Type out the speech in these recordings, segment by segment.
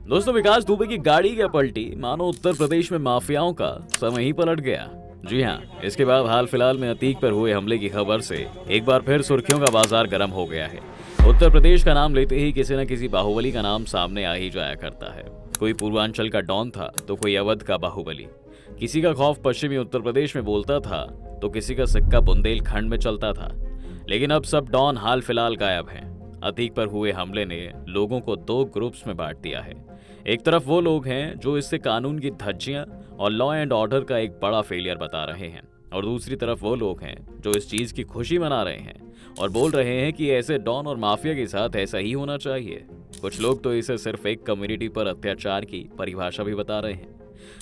दोस्तों, विकास दुबे की गाड़ी क्या पलटी, मानो उत्तर प्रदेश में माफियाओं का समय ही पलट गया। जी हाँ, इसके बाद हाल फिलहाल में अतीक पर हुए हमले की खबर से एक बार फिर सुर्खियों का बाजार गर्म हो गया है। उत्तर प्रदेश का नाम लेते ही किसी न किसी बाहुबली का नाम सामने आ ही जाया करता है। कोई पूर्वांचल का डॉन था तो कोई अवध का बाहुबली। किसी का खौफ पश्चिमी उत्तर प्रदेश में बोलता था तो किसी का सिक्का बुंदेलखंड में चलता था। लेकिन अब सब डॉन हाल फिलहाल गायब हैं। अतीक पर हुए हमले ने लोगों को दो ग्रुप्स में बांट दिया है। एक तरफ वो लोग हैं जो इससे कानून की धज्जियां और लॉ एंड ऑर्डर का एक बड़ा फेलियर बता रहे हैं, और दूसरी तरफ वो लोग हैं जो इस चीज की खुशी मना रहे हैं और बोल रहे हैं कि ऐसे डॉन और माफिया के साथ ऐसा ही होना चाहिए। कुछ लोग तो इसे सिर्फ एक कम्युनिटी पर अत्याचार की परिभाषा भी बता रहे हैं।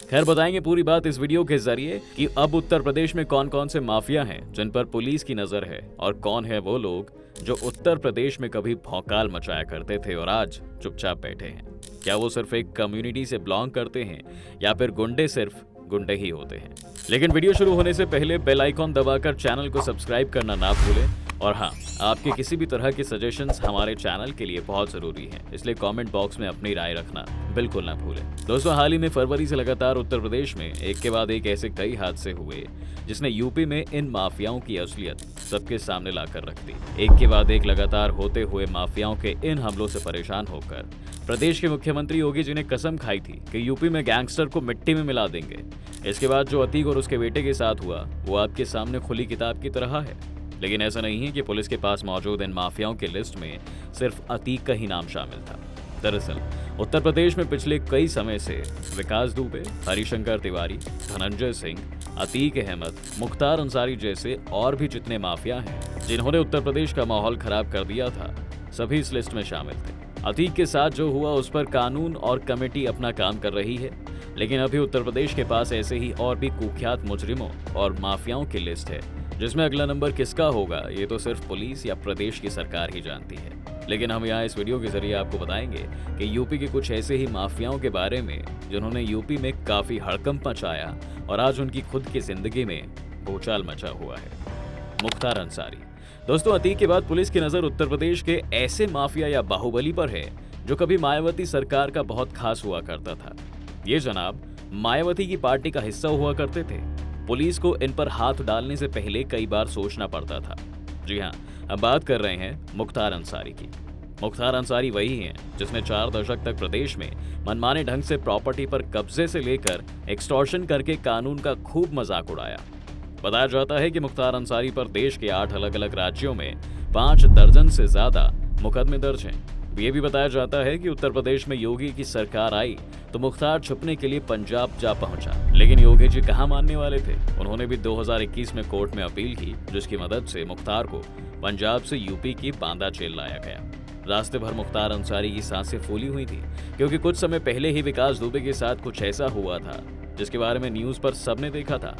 खैर, बताएंगे पूरी बात इस वीडियो के जरिए कि अब उत्तर प्रदेश में कौन कौन से माफिया हैं जिन पर पुलिस की नजर है, और कौन है वो लोग जो उत्तर प्रदेश में कभी भौकाल मचाया करते थे और आज चुपचाप बैठे हैं। क्या वो सिर्फ एक कम्युनिटी से बिलोंग करते हैं या फिर गुंडे सिर्फ गुंडे ही होते हैं। लेकिन वीडियो शुरू होने से पहले बेल आइकॉन दबाकर चैनल को सब्सक्राइब करना ना भूलें। और हाँ, आपके किसी भी तरह के सजेशंस हमारे चैनल के लिए बहुत जरूरी हैं, इसलिए कमेंट बॉक्स में अपनी राय रखना बिल्कुल ना भूलें। दोस्तों, हाल ही में फरवरी से लगातार उत्तर प्रदेश में एक के बाद एक ऐसे कई हादसे हुए जिसने यूपी में इन माफियाओं की असलियत सबके सामने लाकर रख दी। एक के बाद एक लगातार होते हुए माफियाओं के इन हमलों से परेशान होकर प्रदेश के मुख्यमंत्री योगी जी ने कसम खाई थी कि यूपी में गैंगस्टर को मिट्टी में मिला देंगे। इसके बाद जो अतीक और उसके बेटे के साथ हुआ वो आपके सामने खुली किताब की तरह है। लेकिन ऐसा नहीं है कि पुलिस के पास मौजूद इन माफियाओं की लिस्ट में सिर्फ अतीक का ही नाम शामिल था। दरअसल उत्तर प्रदेश में पिछले कई समय से विकास दुबे, हरिशंकर तिवारी, धनंजय सिंह, अतीक अहमद, मुख्तार अंसारी जैसे और भी जितने माफिया हैं जिन्होंने उत्तर प्रदेश का माहौल खराब कर दिया था, सभी इस लिस्ट में शामिल थे। अतीक के साथ जो हुआ उस पर कानून और कमेटी अपना काम कर रही है, लेकिन अभी उत्तर प्रदेश के पास ऐसे ही और भी कुख्यात मुजरिमों और माफियाओं की लिस्ट है, जिसमें अगला नंबर किसका होगा ये तो सिर्फ पुलिस या प्रदेश की सरकार ही जानती है। लेकिन हम यहाँ इस वीडियो के जरिए आपको बताएंगे कि यूपी के कुछ ऐसे ही माफियाओं के बारे में जिन्होंने यूपी में काफी हड़कंप मचाया और आज उनकी खुद की जिंदगी में भूचाल मचा हुआ है। मुख्तार अंसारी। दोस्तों, अतीक के बाद पुलिस की नजर उत्तर प्रदेश के ऐसे माफिया या बाहुबली पर है जो कभी मायावती सरकार का बहुत खास हुआ करता था। ये जनाब मायावती की पार्टी का हिस्सा हुआ करते थे। पुलिस को इन पर हाथ डालने से पहले कई बार सोचना पड़ता था। जी हाँ, अब बात कर रहे हैं मुख्तार अंसारी की। मुख्तार अंसारी वही हैं जिसने 4 दशक तक प्रदेश में मनमाने ढंग से प्रॉपर्टी पर कब्जे से लेकर एक्सटॉर्शन करके कानून का खूब मजाक उड़ाया। बताया जाता है कि मुख्तार अंसारी पर देश के 8 अलग अलग राज्यों में 5 दर्जन से ज्यादा मुकदमे दर्ज हैं। ये भी बताया जाता है कि उत्तर प्रदेश में योगी की सरकार आई तो मुख्तार छुपने के लिए पंजाब जा पहुंचा, लेकिन योगी जी कहां मानने वाले थे। उन्होंने भी 2021 में कोर्ट में अपील की, जिसकी मदद से मुख्तार को पंजाब से यूपी की बांदा जेल लाया गया। रास्ते भर मुख्तार अंसारी की सांसें फूली हुई थी, क्योंकि कुछ समय पहले ही विकास दुबे के साथ कुछ ऐसा हुआ था जिसके बारे में न्यूज पर सबने देखा था।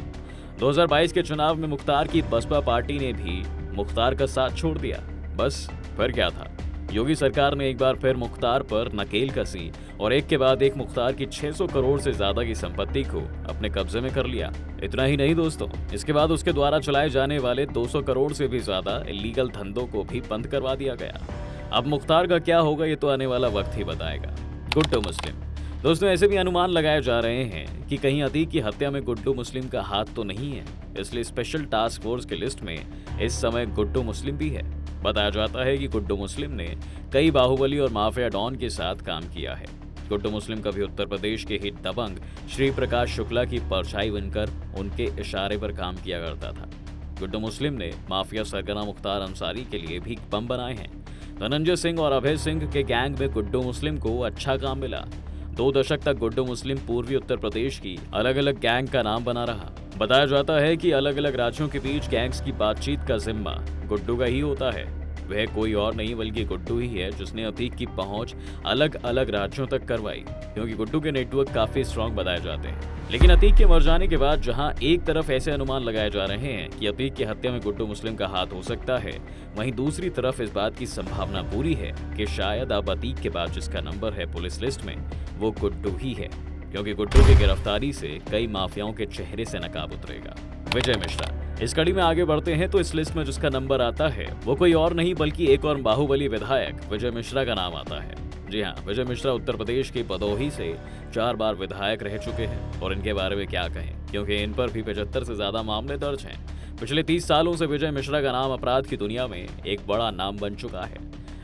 2022 के चुनाव में मुख्तार की बसपा पार्टी ने भी मुख्तार का साथ छोड़ दिया। बस फिर क्या था, योगी सरकार ने एक बार फिर मुख्तार पर नकेल कसी और एक के बाद एक मुख्तार की 600 करोड़ से ज्यादा की संपत्ति को अपने कब्जे में कर लिया। इतना ही नहीं दोस्तों, इसके बाद उसके द्वारा चलाए जाने वाले 200 करोड़ से भी ज्यादा इलीगल धंधों को भी बंद करवा दिया गया। अब मुख्तार का क्या होगा ये तो आने वाला वक्त ही बताएगा। गुड्डू मुस्लिम। दोस्तों, ऐसे भी अनुमान लगाए जा रहे हैं कि कहीं अतीक की हत्या में गुड्डू मुस्लिम का हाथ तो नहीं है, इसलिए स्पेशल टास्क फोर्स की लिस्ट में इस समय गुड्डू मुस्लिम भी है। बताया जाता है कि गुड्डू मुस्लिम ने कई बाहुबली और माफिया डॉन के साथ काम किया है। गुड्डू मुस्लिम कभी उत्तर प्रदेश के हिट दबंग श्री प्रकाश शुक्ला की परछाई बनकर उनके इशारे पर काम किया करता था। गुड्डू मुस्लिम ने माफिया सरगना मुख्तार अंसारी के लिए भी बम बनाए हैं। धनंजय सिंह और अभय सिंह के गैंग में गुड्डू मुस्लिम को अच्छा काम मिला। 2 दशक तक गुड्डू मुस्लिम पूर्वी उत्तर प्रदेश की अलग अलग गैंग का नाम बना रहा। बताया जाता है कि अलग अलग राज्यों के बीच गैंग्स की बातचीत का जिम्मा गुड्डू का ही होता है। वह कोई और नहीं बल्कि गुड्डू ही है जिसने अतीक की पहुंच अलग अलग राज्यों तक करवाई, क्योंकि गुड्डू के नेटवर्क काफी स्ट्रांग बताए जाते हैं। लेकिन अतीक के मर जाने के बाद जहां एक तरफ ऐसे अनुमान लगाए जा रहे हैं कि अतीक की हत्या में गुड्डू मुस्लिम का हाथ हो सकता है, वहीं दूसरी तरफ इस बात की संभावना पूरी है कि शायद अब अतीक के बाद जिसका नंबर है पुलिस लिस्ट में वो गुड्डू ही है, क्योंकि गुड्डू की गिरफ्तारी से कई माफियाओं के चेहरे से नकाब उतरेगा। विजय मिश्रा। इस कड़ी में आगे बढ़ते हैं तो इस लिस्ट में जिसका नंबर आता है वो कोई और नहीं बल्कि एक और बाहुबली विधायक विजय मिश्रा का नाम आता है। जी हाँ, विजय मिश्रा उत्तर प्रदेश की भदोही से 4 बार विधायक रह चुके हैं और इनके बारे में क्या कहें, क्योंकि इन पर भी 75 से ज्यादा मामले दर्ज हैं। पिछले 30 सालों से विजय मिश्रा का नाम अपराध की दुनिया में एक बड़ा नाम बन चुका है।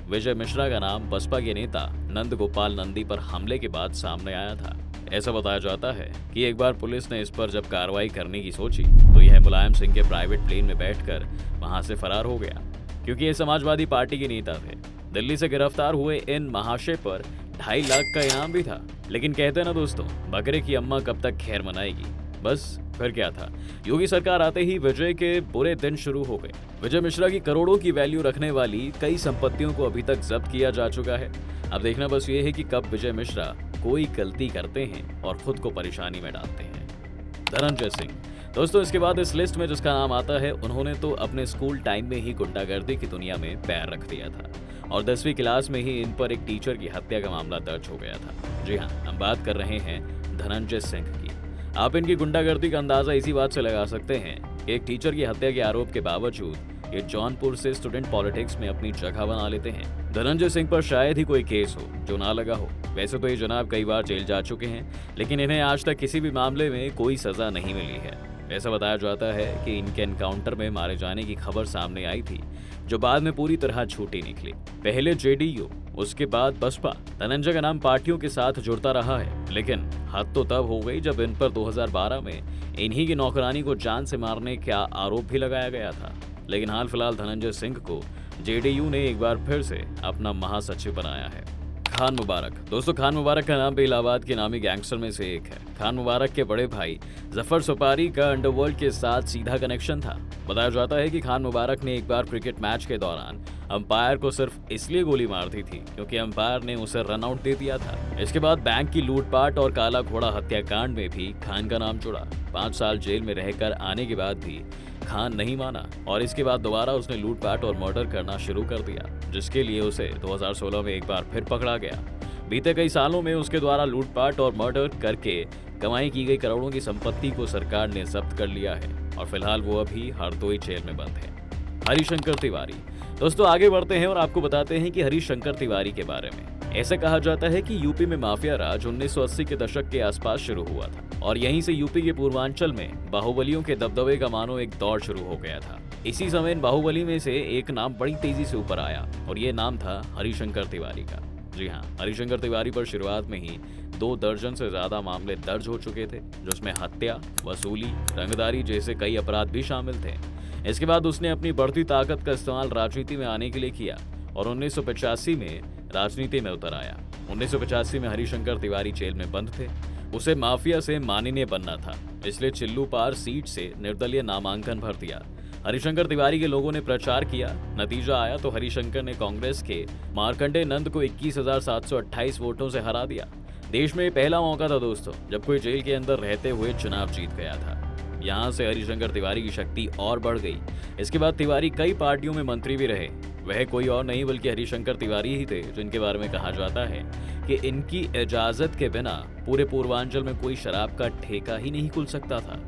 विजय मिश्रा का नाम बसपा के नेता नंद गोपाल नंदी पर हमले के बाद सामने आया था। ऐसा बताया जाता है कि एक बार पुलिस ने इस पर जब कार्रवाई करने की सोची तो यह मुलायम सिंह के प्राइवेट प्लेन में बैठकर वहां से फरार हो गया, क्योंकि ये समाजवादी पार्टी के नेता थे। दिल्ली से गिरफ्तार हुए इन महाशय पर 2.5 लाख का इनाम भी था। लेकिन कहते हैं ना दोस्तों, बकरे की अम्मा कब तक खैर मनाएगी। बस फिर क्या था, योगी सरकार आते ही विजय के बुरे दिन शुरू हो गए। विजय मिश्रा की करोड़ों की वैल्यू रखने वाली कई संपत्तियों को अभी तक जब्त किया जा चुका है। अब देखना बस ये है कि कब विजय मिश्रा कोई गलती करते हैं और खुद को परेशानी में डालते हैं। धनंजय सिंह दोस्तों, इसके बाद इस लिस्ट में जिसका नाम आता है, उन्होंने तो अपने स्कूल टाइम में ही गुंडागर्दी की दुनिया में पैर रख दिया था और 10वीं क्लास में ही इन पर एक टीचर की हत्या का मामला दर्ज हो गया था। जी हाँ, हम बात कर रहे हैं धनंजय सिंह की। आप इनकी गुंडागर्दी का अंदाजा इसी बात से लगा सकते हैं कि एक टीचर की हत्या के आरोप के बावजूद ये जौनपुर से स्टूडेंट पॉलिटिक्स में अपनी जगह बना लेते हैं। धनंजय सिंह पर शायद ही कोई केस हो जो ना लगा हो। वैसे तो ये जनाब कई बार जेल जा चुके हैं, लेकिन इन्हें आज तक किसी भी मामले में कोई सजा नहीं मिली है। ऐसा बताया जाता है कि इनके एनकाउंटर में मारे जाने की खबर सामने आई थी, जो बाद में पूरी तरह झूठी निकली। पहले जेडीयू, उसके बाद बसपा। धनंजय का नाम पार्टियों के साथ जुड़ता रहा है, लेकिन हद तो तब हो गई जब इन पर 2012 में इन्हीं की नौकरानी को जान से मारने का आरोप भी लगाया गया था। लेकिन हाल फिलहाल धनंजय सिंह को जेडीयू ने एक बार फिर से अपना महासचिव बनाया है। खान मुबारक दोस्तों, खान मुबारक का नाम भी इलाहाबाद के नामी गैंगस्टर में से एक है। खान मुबारक के बड़े भाई जफर सुपारी का अंडरवर्ल्ड के साथ सीधा कनेक्शन था। बताया जाता है कि खान मुबारक ने एक बार क्रिकेट मैच के दौरान अंपायर को सिर्फ इसलिए गोली मार दी थी क्योंकि अंपायर ने उसे रन आउट दे दिया था। इसके बाद बैंक की लूटपाट और काला घोड़ा हत्याकांड में भी खान का नाम जुड़ा। 5 साल जेल में रहकर आने के बाद भी खान नहीं माना और इसके बाद दोबारा उसने लूटपाट और मर्डर करना शुरू कर दिया, जिसके लिए उसे 2016 में एक बार फिर पकड़ा गया। बीते कई सालों में उसके द्वारा लूटपाट और मर्डर करके कमाई की गई करोड़ों की संपत्ति को सरकार ने जब्त कर लिया है और फिलहाल वो अभी हरदोई जेल में बंद है। हरिशंकर तिवारी दोस्तों, आगे बढ़ते हैं और आपको बताते हैं कि हरिशंकर तिवारी के बारे में। ऐसा कहा जाता है कि यूपी में माफिया राज 1980 के दशक के आसपास शुरू हुआ था और यहीं से यूपी के पूर्वांचल में बाहुबलियों के दबदबे का मानो एक दौर शुरू हो गया था। इसी समय इन बाहुबली में से एक नाम बड़ी तेजी से ऊपर आया और ये नाम था हरिशंकर तिवारी का। जी हाँ, हरिशंकर तिवारी पर शुरुआत में ही 2 दर्जन से ज्यादा मामले दर्ज हो चुके थे, जिसमें हत्या, वसूली, रंगदारी जैसे कई अपराध भी शामिल थे। इसके बाद उसने अपनी बढ़ती ताकत का इस्तेमाल राजनीति में आने के लिए किया और 1985 में राजनीति में उतर आया। 1985 में हरिशंकर तिवारी जेल में बंद थे। उसे माफिया से माननीय बनना था, इसलिए चिल्लू पार सीट से निर्दलीय नामांकन भर दिया। हरिशंकर तिवारी के लोगों ने प्रचार किया, नतीजा आया तो हरिशंकर ने कांग्रेस के मार्कंडेय नंद को 21,728 वोटों से हरा दिया। देश में पहला मौका था दोस्तों जब कोई जेल के अंदर रहते हुए चुनाव जीत गया था। यहाँ से हरिशंकर तिवारी की शक्ति और बढ़ गई। इसके बाद तिवारी कई पार्टियों में मंत्री भी रहे। वह कोई और नहीं बल्कि हरिशंकर तिवारी ही थे, जिनके बारे में कहा जाता है कि इनकी इजाजत के बिना पूरे पूर्वांचल में कोई शराब का ठेका ही नहीं खुल सकता था।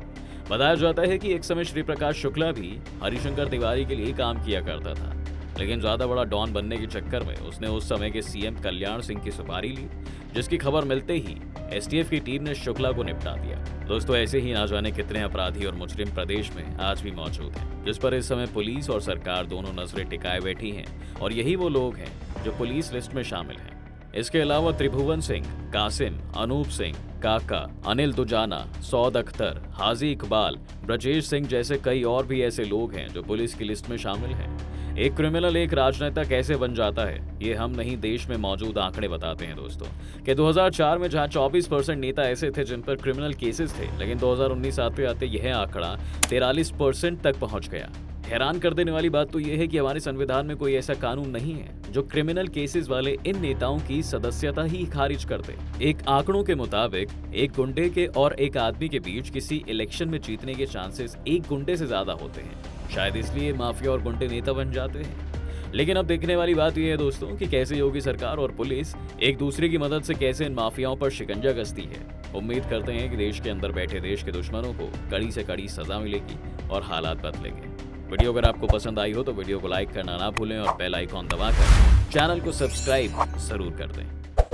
बताया जाता है कि एक समय श्री प्रकाश शुक्ला भी हरिशंकर तिवारी के लिए काम किया करता था, लेकिन ज्यादा बड़ा डॉन बनने के चक्कर में उसने उस समय के सीएम कल्याण सिंह की सुपारी ली, जिसकी खबर मिलते ही एसटीएफ की टीम ने शुक्ला को निपटा दिया। दोस्तों, ऐसे ही ना जाने कितने अपराधी और मुजरिम प्रदेश में आज भी मौजूद हैं, जिस पर इस समय पुलिस और सरकार दोनों नजरें टिकाए बैठी हैं और यही वो लोग हैं जो पुलिस लिस्ट में शामिल हैं। इसके अलावा त्रिभुवन सिंह, कासिम, अनूप सिंह, काका, अनिल दुजाना, सौद अख्तर, हाजी इकबाल, ब्रजेश सिंह जैसे कई और भी ऐसे लोग हैं जो पुलिस की लिस्ट में शामिल हैं। एक क्रिमिनल एक राजनेता कैसे बन जाता है, ये हम नहीं देश में मौजूद आंकड़े बताते हैं दोस्तों। कि 2004 में जहां 24% नेता ऐसे थे जिन पर क्रिमिनल केसेस थे, लेकिन 2019 आते आते यह आंकड़ा 43% तक पहुंच गया। हैरान कर देने वाली बात तो यह है कि हमारे संविधान में कोई ऐसा कानून नहीं है जो क्रिमिनल केसेस वाले इन नेताओं की सदस्यता ही खारिज कर दे। एक आंकड़ों के मुताबिक एक गुंडे के और एक आदमी के बीच किसी इलेक्शन में जीतने के चांसेस एक गुंडे से ज्यादा होते हैं। शायद इसलिए माफिया और गुंडे नेता बन जाते हैं। लेकिन अब देखने वाली बात यह है दोस्तों कि कैसे योगी सरकार और पुलिस एक दूसरे की मदद से कैसे इन माफियाओं पर शिकंजा कसती है। उम्मीद करते हैं कि देश के अंदर बैठे देश के दुश्मनों को कड़ी से कड़ी सजा मिलेगी और हालात बदलेंगे। वीडियो अगर आपको पसंद आई हो तो वीडियो को लाइक करना ना भूलें और बेल आइकॉन दबाकर चैनल को सब्सक्राइब जरूर कर दें।